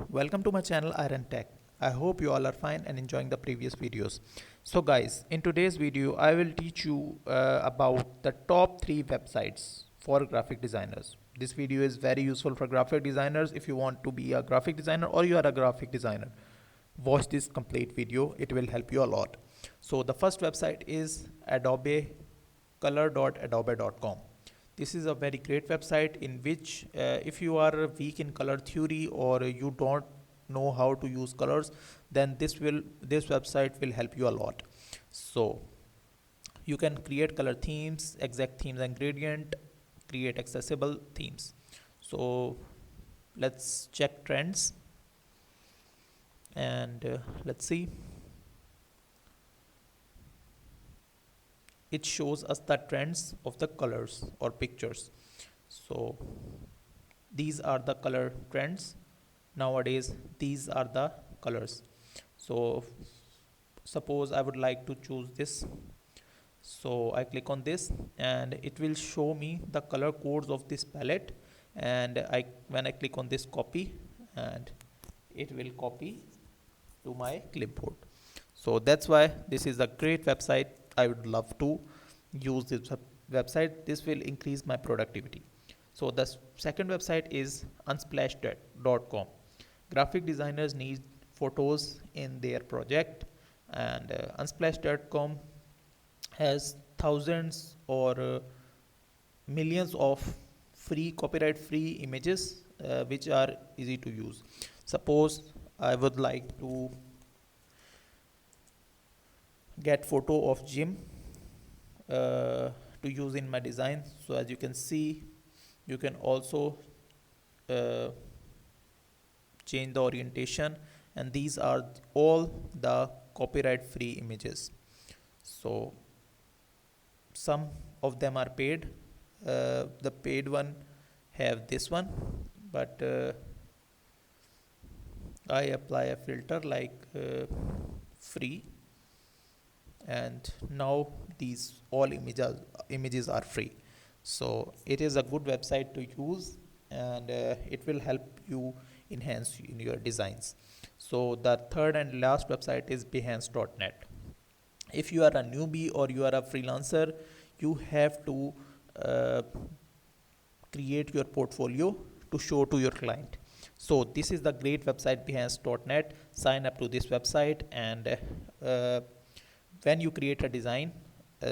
Welcome to my channel Iron Tech. I hope you all are fine and enjoying the previous videos. So guys, in today's video I will teach you about the top 3 websites for graphic designers. This video is very useful for graphic designers if you want to be a graphic designer or you are a graphic designer. Watch this complete video, it will help you a lot. So the first website is Adobe color.adobe.com. This is a very great website in which if you are weak in color theory or you don't know how to use colors, then this website will help you a lot. So you can create color themes, exact themes and gradient, create accessible themes. So let's check trends and let's see. It shows us the trends of the colors or pictures. So these are the color trends nowadays. These are the colors. So suppose I would like to choose this. So I click on this and it will show me the color codes of this palette, and when I click on this copy, and it will copy to my clipboard. So that's why this is a great website. I would love to use this website. This will increase my productivity. So the second website is unsplash.com. Graphic designers need photos in their project, and unsplash.com has thousands or millions of free copyright free images which are easy to use. Suppose I would like to get photo of gym to use in my design. So as you can see, you can also change the orientation, and these are all the copyright free images. So some of them are paid. The paid one have this one, but I apply a filter like free, and now these all images are free. So it is a good website to use, and it will help you enhance in your designs. So the third and last website is behance.net. If you are a newbie or you are a freelancer, you have to create your portfolio to show to your client. So this is the great website behance.net. Sign up to this website, and when you create a design,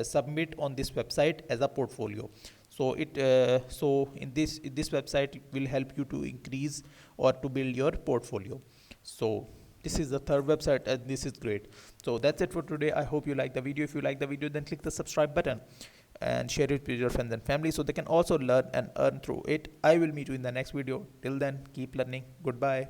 submit on this website as a portfolio. So in this website will help you to increase or to build your portfolio. So this is the third website, and this is great. So that's it for today. I hope you like the video. If you like the video, then click the subscribe button and share it with your friends and family so they can also learn and earn through it. I will meet you in the next video. Till then, keep learning. Goodbye.